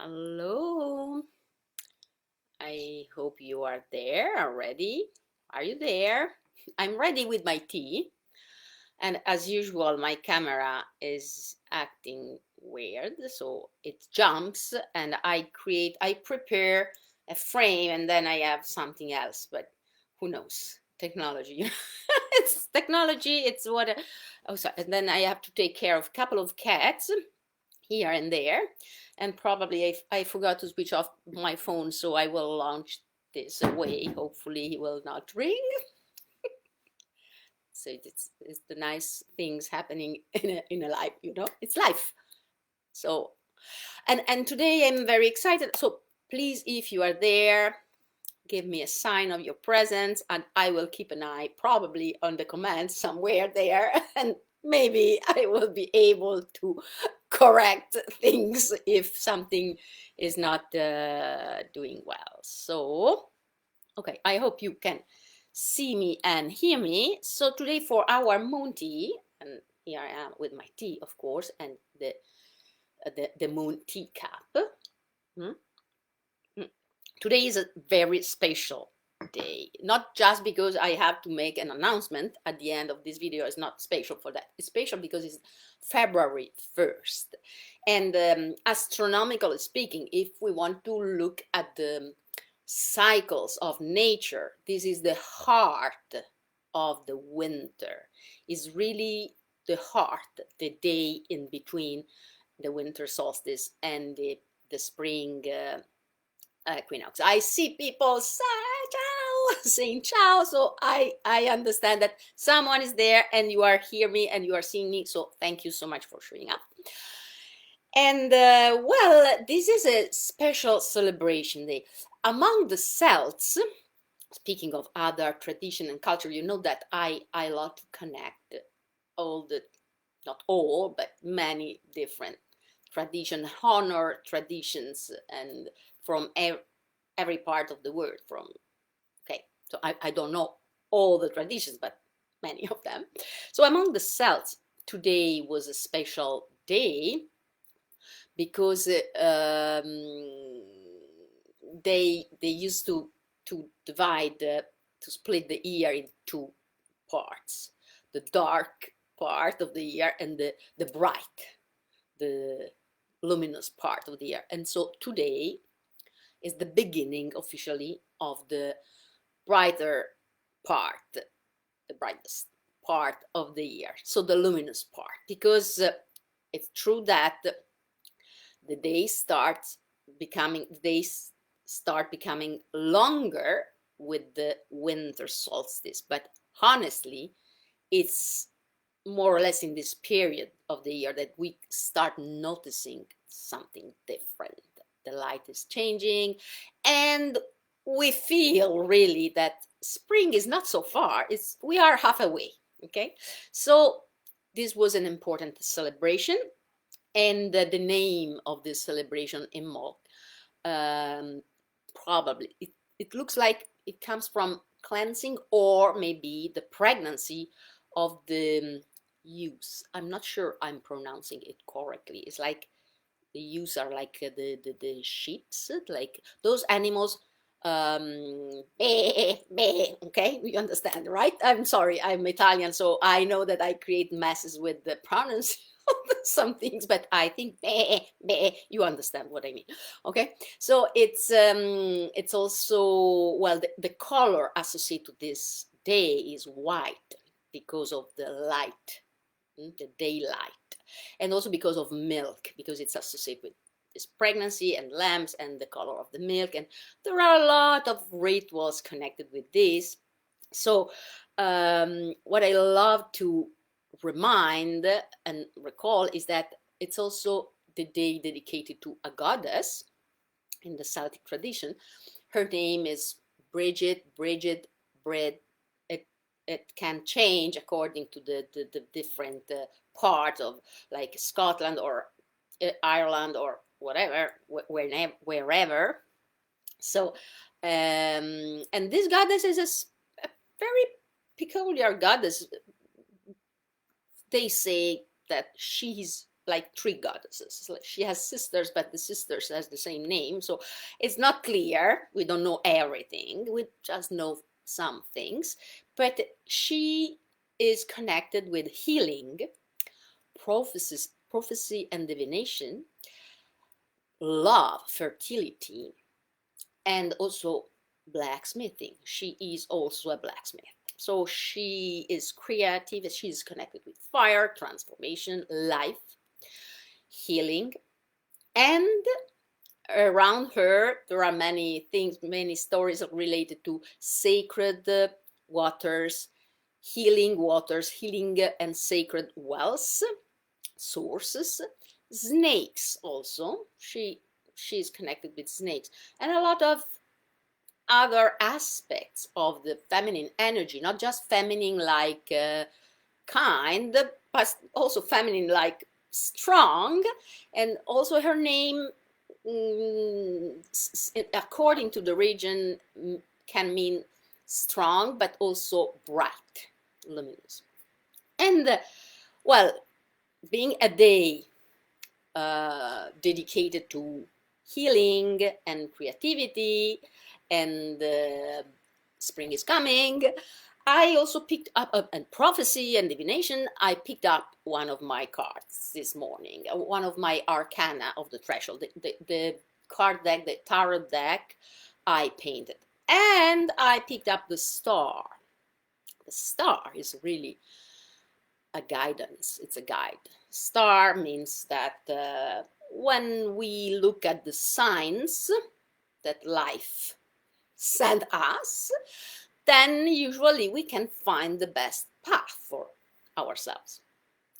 Hello. I hope you are there already. Are you there? I'm ready with my tea. And as usual, my camera is acting weird. So it jumps and I prepare a frame and then I have something else. But who knows? Technology. It's technology. It's what. Oh, sorry. And then I have to take care of a couple of cats here and there. And probably I forgot to switch off my phone, so I will launch this away. Hopefully, he will not ring. So it's the nice things happening in a life, it's life. So, and today I'm very excited. So, please, if you are there, give me a sign of your presence, and I will keep an eye probably on the comments somewhere there, and maybe I will be able to correct things if something is not doing well. So, okay, I hope you can see me and hear me. So today for our moon tea, and here I am with my tea, of course, and the moon teacup. Hmm? Today is a very special day, not just because I have to make an announcement at the end of this video. It's not special for that. It's special because it's February 1st, and astronomically speaking, if we want to look at the cycles of nature, this is the heart of the winter. Is really the heart, the day in between the winter solstice and the spring equinox. I see people ciao, saying ciao, so I understand that someone is there and you are hear me and you are seeing me. So thank you so much for showing up. And well, this is a special celebration day among the Celts. Speaking of other tradition and culture, you know that I love to connect all the, not all, but many different tradition, honor traditions, and from every part of the world. From okay, so I don't know all the traditions, but many of them. So among the Celts, today was a special day because they used to divide to split the year in two parts: the dark part of the year and the bright, the luminous part of the year. And so today is the beginning officially of the brighter part, the brightest part of the year, so the luminous part, because it's true that the days start becoming longer with the winter solstice. But honestly, it's more or less in this period of the year that we start noticing something different. The light is changing, and we feel really that spring is not so far. We are half away. Okay, so this was an important celebration, and the name of this celebration, Imbolc, probably it looks like it comes from cleansing or maybe the pregnancy of the ewes. I'm not sure I'm pronouncing it correctly. It's like the ewes are like the sheeps, like those animals. Okay, you understand, right? I'm sorry, I'm Italian, so I know that I create messes with the pronouns some things, but I think you understand what I mean. Okay, so it's also, well, the color associated to this day is white because of the light, the daylight, and also because of milk, because it's associated with this pregnancy and lambs and the color of the milk. And there are a lot of rituals connected with this. So what I love to remind and recall is that it's also the day dedicated to a goddess in the Celtic tradition. Her name is Bridget, Bread. It can change according to the different part of, like, Scotland or Ireland or whatever, wherever. So, and this goddess is a very peculiar goddess. They say that she's like three goddesses. She has sisters, but the sisters has the same name. So it's not clear. We don't know everything. We just know some things. But she is connected with healing, prophecy and divination, love, fertility, and also blacksmithing. She is also a blacksmith. So she is creative. She's connected with fire, transformation, life, healing, and around her there are many things, many stories related to sacred waters, healing and sacred wells, sources, snakes also. She's connected with snakes, and a lot of other aspects of the feminine energy, not just feminine like kind, but also feminine like strong. And also her name, according to the region, can mean strong, but also bright, luminous. And well, being a day dedicated to healing and creativity, and spring is coming, I also picked up and prophecy and divination. I picked up one of my cards this morning, one of my arcana of the threshold, the card deck, the tarot deck I painted, and I picked up the star. The star is really a guidance. It's a guide. Star means that when we look at the signs that life sent us, then usually we can find the best path for ourselves.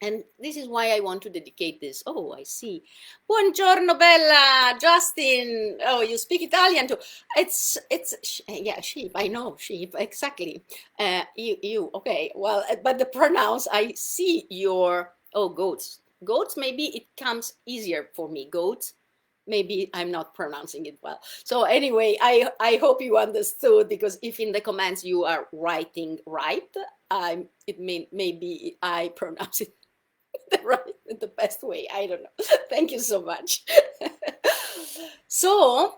And this is why I want to dedicate this. Oh, I see. Buongiorno, Bella, Justin. Oh, you speak Italian too. Yeah, sheep. I know, sheep, exactly. Okay. Well, but the pronouns, I see your, oh, goats. Goats, maybe it comes easier for me. Goats. Maybe I'm not pronouncing it well. So anyway, I hope you understood, because if in the comments you are writing right, maybe I pronounce it the best way. I don't know. Thank you so much. So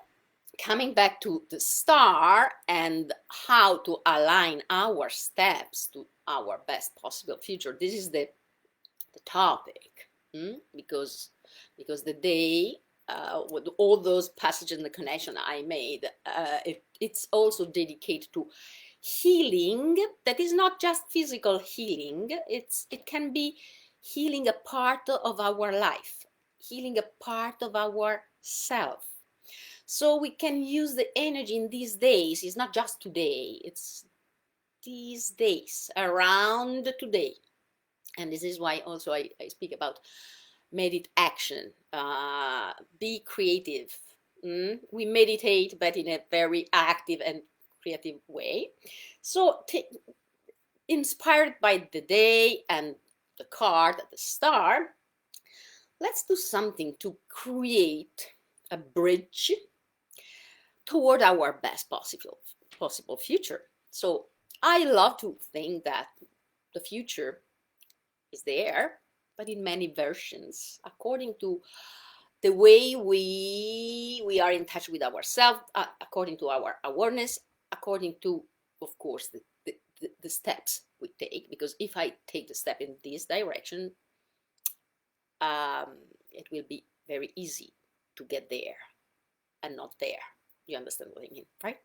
coming back to the star and how to align our steps to our best possible future. This is the topic, because the day, with all those passages and the connection I made, it's also dedicated to healing. That is not just physical healing. It can be healing a part of our life, healing a part of our self. So we can use the energy in these days. It's not just today, it's these days, around today. And this is why also I speak about medit action. Be creative. We meditate, but in a very active and creative way. So inspired by the day and the card, the star, let's do something to create a bridge toward our best possible future. So I love to think that the future is there, but in many versions, according to the way we are in touch with ourselves, according to our awareness, according to, of course, the steps we take. Because if I take the step in this direction, it will be very easy to get there and not there. You understand what I mean, right?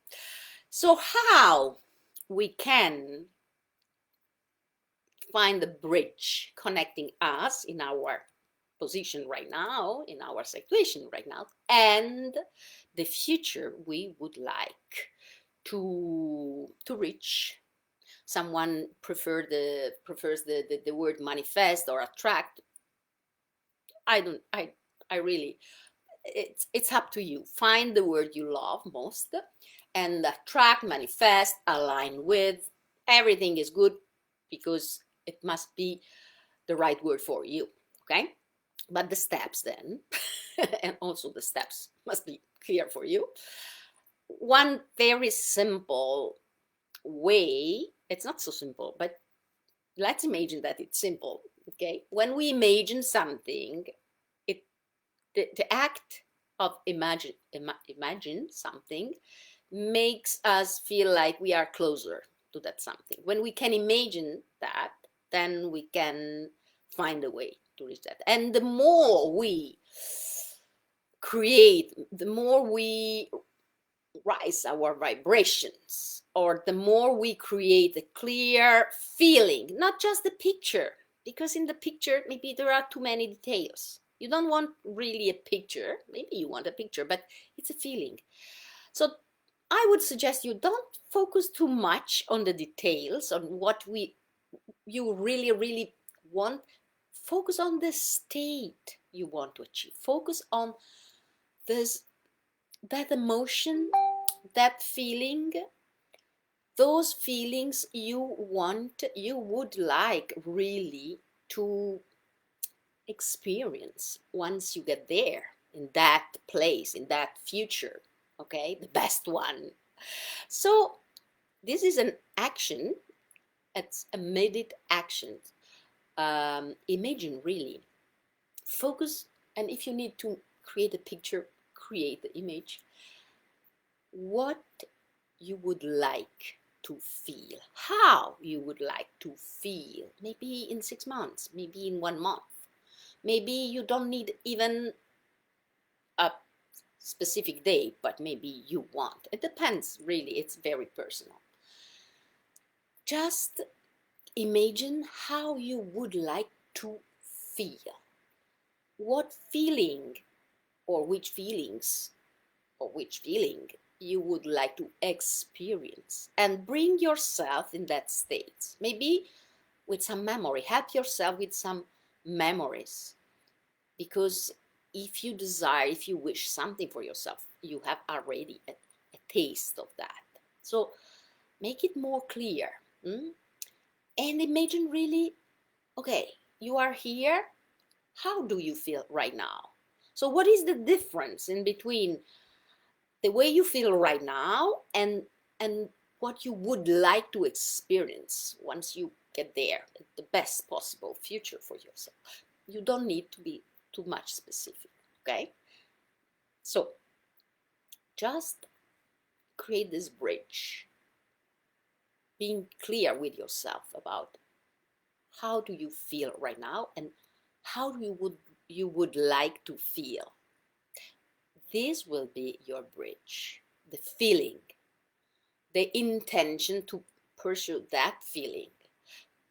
So how we can find the bridge connecting us in our position right now, in our situation right now, and the future we would like to reach. Someone prefers the word manifest or attract. I really, it's up to you. Find the word you love most, and attract, manifest, align with. Everything is good, because it must be the right word for you, okay? But the steps then, and also the steps must be clear for you. One very simple way, it's not so simple, but let's imagine that it's simple. Okay, when we imagine something, it the act of imagine something makes us feel like we are closer to that something. When we can imagine that, then we can find a way to reach that. And the more we create, the more we rise our vibrations, or the more we create a clear feeling, not just the picture, because in the picture maybe there are too many details. You don't want really a picture, maybe you want a picture, but it's a feeling. So I would suggest you don't focus too much on the details, on what you really want. Focus on the state you want to achieve. Focus on this, that emotion, that feeling, those feelings you would like really to experience once you get there, in that place, in that future. Okay, the best one. So this is an action. It's a immediate action. Imagine, really focus, and if you need to create a picture, create the image. What you would like to feel, how you would like to feel, maybe in 6 months, maybe in 1 month. Maybe you don't need even a specific day, but maybe you want. It depends, really, it's very personal. Just imagine how you would like to feel. What feeling, or which feelings, or which feeling you would like to experience, and bring yourself in that state. Maybe with some memory, help yourself with some memories, because if you desire, if you wish something for yourself, you have already a taste of that. So make it more clear. And imagine, really, okay, you are here. How do you feel right now? So what is the difference in between the way you feel right now and what you would like to experience once you get there, the best possible future for yourself? You don't need to be too much specific. Okay, so just create this bridge, being clear with yourself about how do you feel right now and how you would like to feel. This will be your bridge, the feeling, the intention to pursue that feeling,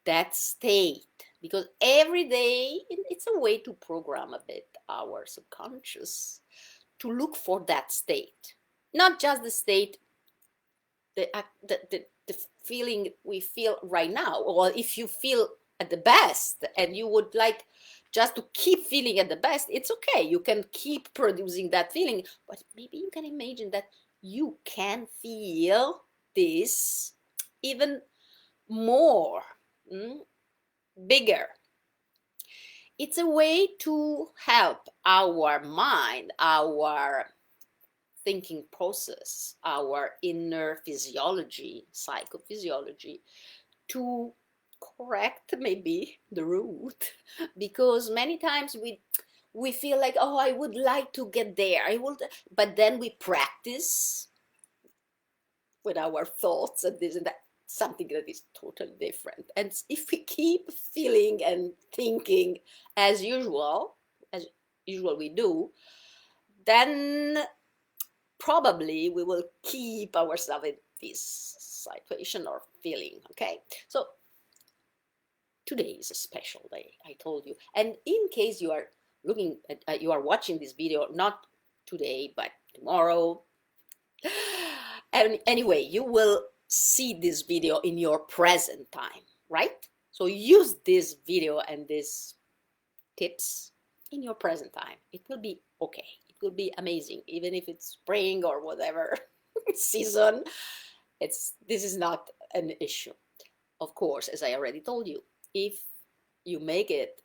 that state. Because every day it's a way to program a bit our subconscious to look for that state, not just the state, the feeling we feel right now. Or if you feel at the best and you would like just to keep feeling at the best, it's okay, you can keep producing that feeling, but maybe you can imagine that you can feel this even more, bigger. It's a way to help our mind, our thinking process, our inner physiology, psychophysiology, to correct maybe the root. Because many times we feel like, oh, I would like to get there, but then we practice with our thoughts and this and that, something that is totally different. And if we keep feeling and thinking as usual we do, then probably we will keep ourselves in this situation or feeling. Okay, so today is a special day, I told you. And in case you are looking at, you are watching this video not today but tomorrow, and anyway, you will see this video in your present time, right? So use this video and these tips in your present time. It will be okay. It will be amazing, even if it's spring or whatever season. This is not an issue. Of course, as I already told you, if you make it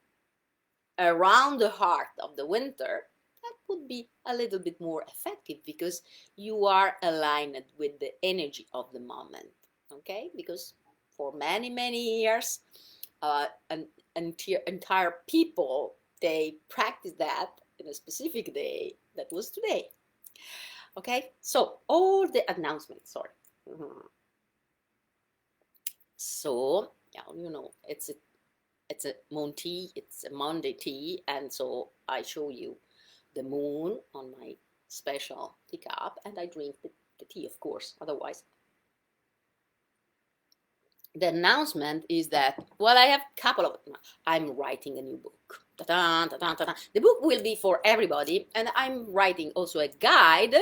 around the heart of the winter, that would be a little bit more effective, because you are aligned with the energy of the moment. Okay, because for many years an entire people, they practice that in a specific day. That was today. Okay, so all the announcements, sorry. So yeah, you know, it's a moon tea, it's a Monday tea, and so I show you the moon on my special teacup, and I drink the tea, of course. Otherwise, the announcement is that, well, I have a couple of, I'm writing a new book. Ta-da, ta-da, ta-da. The book will be for everybody, and I'm writing also a guide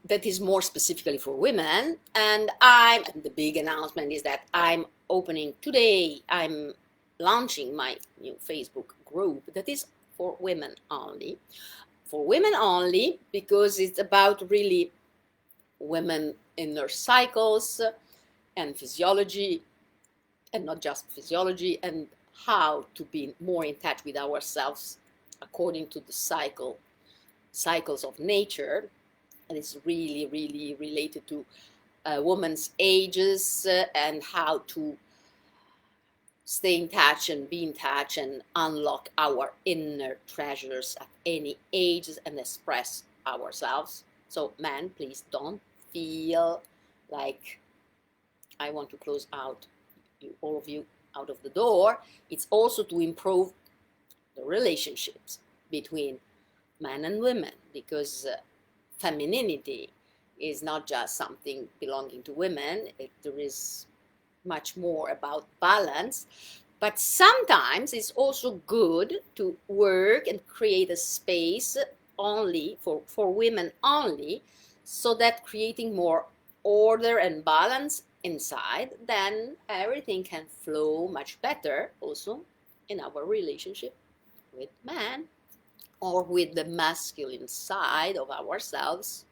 that is more specifically for women. And the big announcement is that I'm opening today, I'm launching my new Facebook group that is for women only. For women only, because it's about really women in their cycles and physiology, and not just physiology, and how to be more in touch with ourselves according to the cycles of nature. And it's really, really related to women's ages and how to stay in touch and be in touch and unlock our inner treasures at any age and express ourselves. So men, please don't feel like I want to close out you, all of you, out of the door. It's also to improve the relationships between men and women, because femininity is not just something belonging to women. There is much more about balance, but sometimes it's also good to work and create a space only for women only, so that creating more order and balance inside, then everything can flow much better also in our relationship with men, or with the masculine side of ourselves,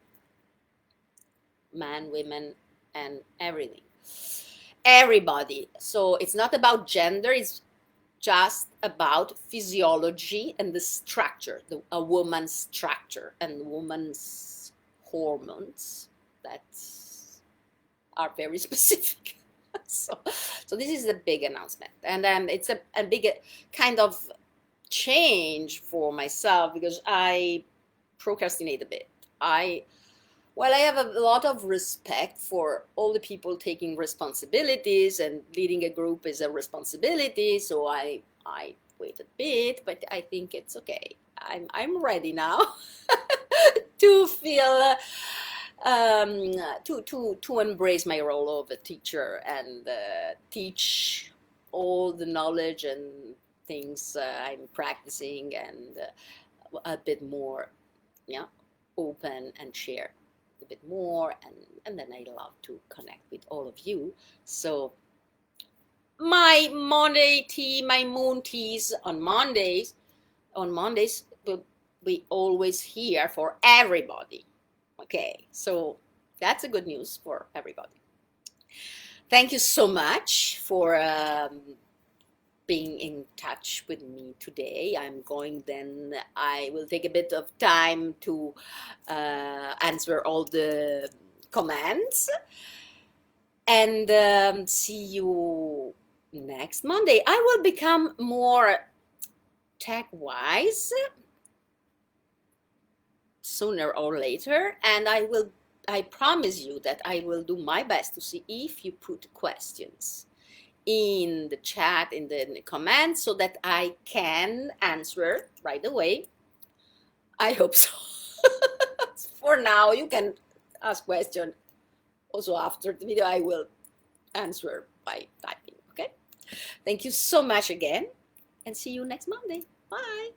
man, women, and everything. Everybody. So it's not about gender, it's just about physiology and the structure, a woman's structure and woman's hormones that are very specific. So this is a big announcement, and it's a big kind of change for myself, because I procrastinate a bit. I have a lot of respect for all the people taking responsibilities, and leading a group is a responsibility. So I wait a bit, but I think it's okay. I'm ready now to feel to embrace my role of a teacher and teach all the knowledge and things I'm practicing, and a bit more, yeah, open and share a bit more, and then I love to connect with all of you. So my Monday tea, my moon teas on Mondays will be always here for everybody. Okay, so that's a good news for everybody. Thank you so much for being in touch with me today. I will take a bit of time to answer all the comments, and see you next Monday. I will become more tech-wise sooner or later, and I promise you that I will do my best to see if you put questions in the chat, in the comments, so that I can answer right away. I hope so. For now, you can ask questions also after the video. I will answer by typing. Okay. Thank you so much again, and see you next Monday. Bye.